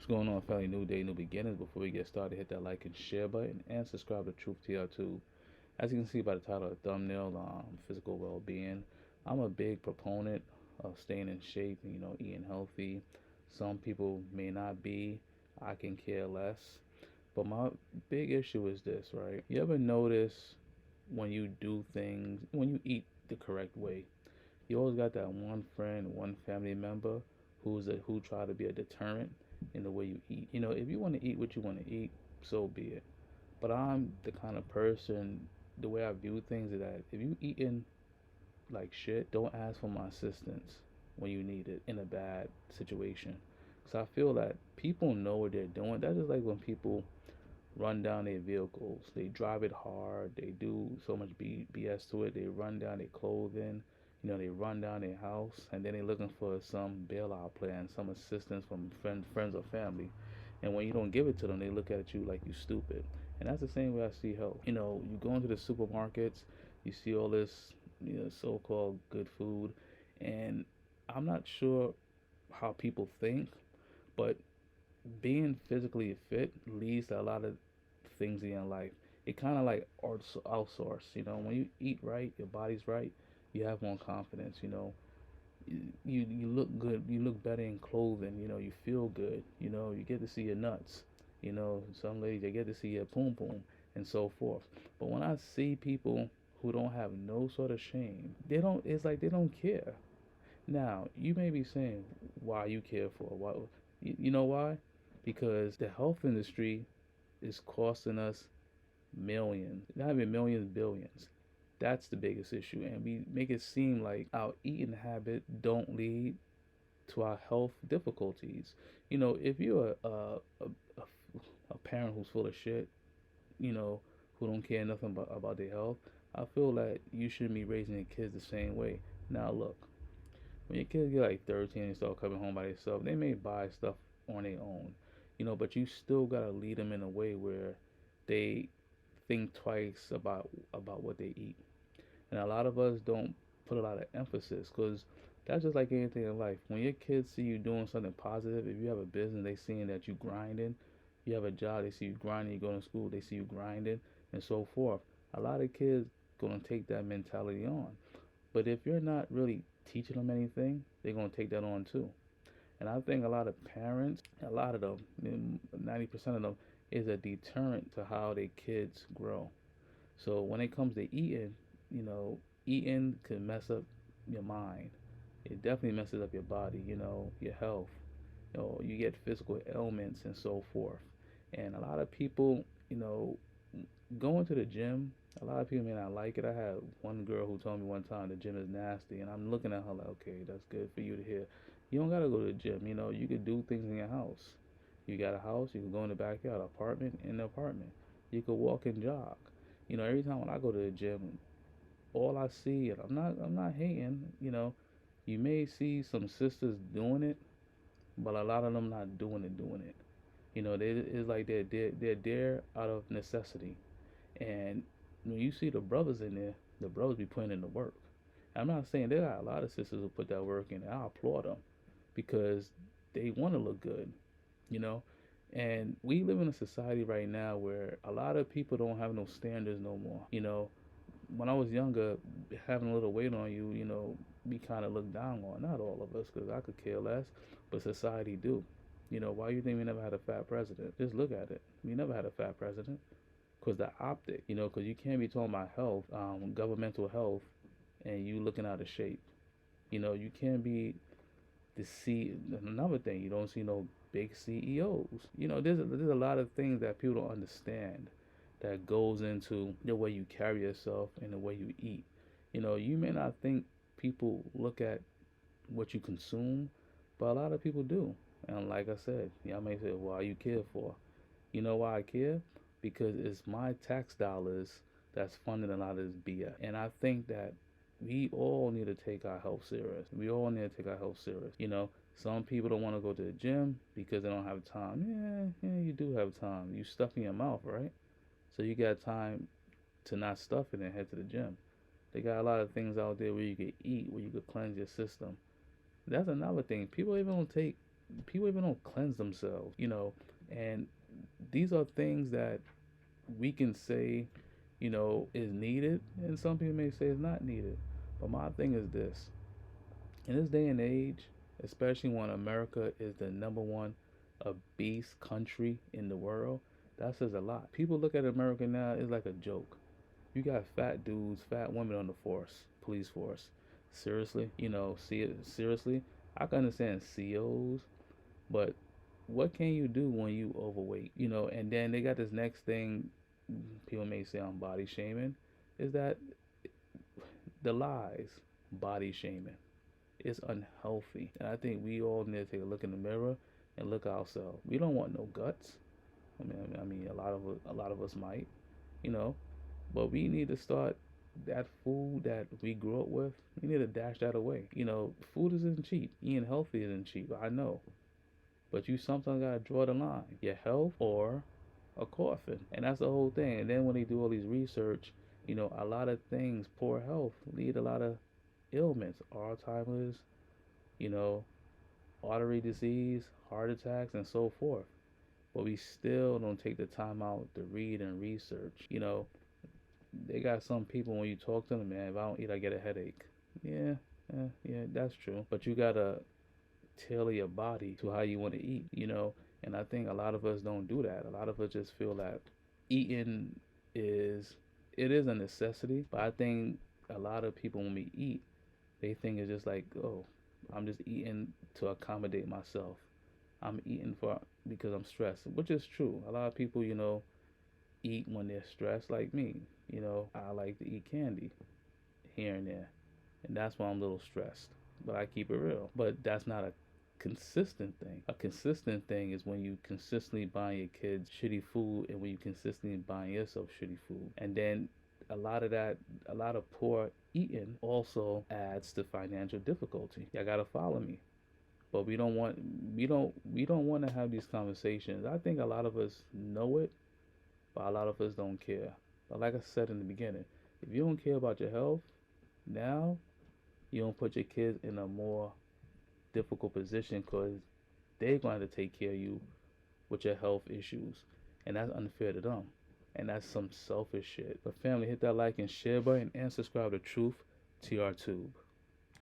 going on, family? New day, new beginnings. Before we get started, hit that like and share button and subscribe to Truthtrtube. As you can see by the title of the thumbnail, physical well-being. I'm a big proponent of staying in shape, eating healthy. Some people may not be. I can care less. But my big issue is this, right? You ever notice when you do things, when you eat the correct way, you always got that one friend, one family member who try to be a deterrent in the way you eat. If you want to eat what you want to eat, so be it. But I'm the kind of person, the way I view things is that if you eating like shit, don't ask for my assistance when you need it in a bad situation. Because I feel that people know what they're doing. That's just like when people run down their vehicles. They drive it hard. They do so much BS to it. They run down their clothing. They run down their house, and then they're looking for some bailout plan, some assistance from friends or family. And when you don't give it to them, they look at you like you stupid. And that's the same way I see health. You go into the supermarkets, you see all this, so-called good food, and I'm not sure how people think, but being physically fit leads to a lot of things in your life. It kind of like outsource. When you eat right, your body's right, you have more confidence. You look good. You look better in clothing. You feel good. You get to see your nuts. Some ladies they get to see your poom poom and so forth. But when I see people who don't have no sort of shame, they don't. It's like they don't care. Now you may be saying why you care for why. You know why? Because the health industry is costing us millions, not even millions, billions. That's the biggest issue, and we make it seem like our eating habit don't lead to our health difficulties. If you're a parent who's full of shit, you know, who don't care nothing about their health, I feel that you shouldn't be raising your kids the same way. Now look, when your kids get like 13 and start coming home by themselves, they may buy stuff on their own, but you still gotta lead them in a way where they think twice about what they eat. And a lot of us don't put a lot of emphasis because that's just like anything in life. When your kids see you doing something positive, if you have a business, they seeing that you grinding, you have a job, they see you grinding, you go to school, they see you grinding, and so forth. A lot of kids gonna take that mentality on. But if you're not really teaching them anything, they're gonna take that on too. And I think a lot of parents, a lot of them, 90% of them, is a deterrent to how their kids grow. So when it comes to eating, eating can mess up your mind. It definitely messes up your body, your health. You get physical ailments and so forth. And a lot of people, going to the gym, a lot of people may not like it. I had one girl who told me one time the gym is nasty, and I'm looking at her like, okay, that's good for you to hear. You don't gotta go to the gym. You could do things in your house. You got a house, you can go in the backyard, apartment in the apartment. You could walk and jog. Every time when I go to the gym, all I see, and I'm not hating. You may see some sisters doing it, but a lot of them not doing it. It's like they're there out of necessity. And when you see the brothers in there, the brothers be putting in the work. I'm not saying there are a lot of sisters who put that work in. I applaud them because they want to look good, you know. And we live in a society right now where a lot of people don't have no standards no more. When I was younger, having a little weight on you, we kind of looked down on. Not all of us, because I could care less, but society do. Why you think we never had a fat president? Just look at it. We never had a fat president. Because the optic, because you can't be talking about health, governmental health, and you looking out of shape. You can't be another thing, you don't see no big CEOs. There's a lot of things that people don't understand that goes into the way you carry yourself and the way you eat. You may not think people look at what you consume, but a lot of people do. And like I said, y'all may say, why you care for? You know why I care? Because it's my tax dollars that's funding a lot of this BS. And I think that we all need to take our health serious. We all need to take our health serious. Some people don't want to go to the gym because they don't have time. Yeah, you do have time. You stuff in your mouth, right? So you got time to not stuff it and head to the gym. They got a lot of things out there where you can eat, where you can cleanse your system. That's another thing. People even don't take people even don't cleanse themselves, and these are things that we can say, is needed, and some people may say it's not needed. But my thing is this: in this day and age, especially when America is the number one obese country in the world, that says a lot. People look at America now, it's like a joke. You got fat dudes, fat women on the police force. Seriously, see it seriously. I can understand COs, but what can you do when you overweight? And then they got this next thing, people may say I'm body shaming, is that the lies, body shaming. It's unhealthy. And I think we all need to take a look in the mirror and look at ourselves. We don't want no guts. I mean, a lot of us might, you know, but we need to start that food that we grew up with. We need to dash that away. Food isn't cheap. Eating healthy isn't cheap. I know, but you sometimes gotta draw the line. Your health or a coffin, and that's the whole thing. And then when they do all these research, a lot of things, poor health, lead a lot of ailments, Alzheimer's, you know, artery disease, heart attacks, and so forth. But we still don't take the time out to read and research. They got some people when you talk to them, man, if I don't eat, I get a headache. Yeah, yeah, that's true. But you gotta tailor your body to how you want to eat. And I think a lot of us don't do that. A lot of us just feel that eating is it is a necessity, but I think a lot of people when we eat, they think it's just like, oh, I'm just eating to accommodate myself. I'm eating for because I'm stressed, which is true. A lot of people, eat when they're stressed, like me. I like to eat candy here and there, and that's why I'm a little stressed. But I keep it real. But that's not a consistent thing. A consistent thing is when you consistently buy your kids shitty food, and when you consistently buy yourself shitty food. And then a lot of poor eating also adds to financial difficulty. Y'all gotta follow me. But we don't want to have these conversations. I think a lot of us know it, but a lot of us don't care. But like I said in the beginning, if you don't care about your health now, you don't put your kids in a more difficult position because they're going to take care of you with your health issues, and that's unfair to them. And that's some selfish shit. But family, hit that like and share button and subscribe to Truth TR Tube.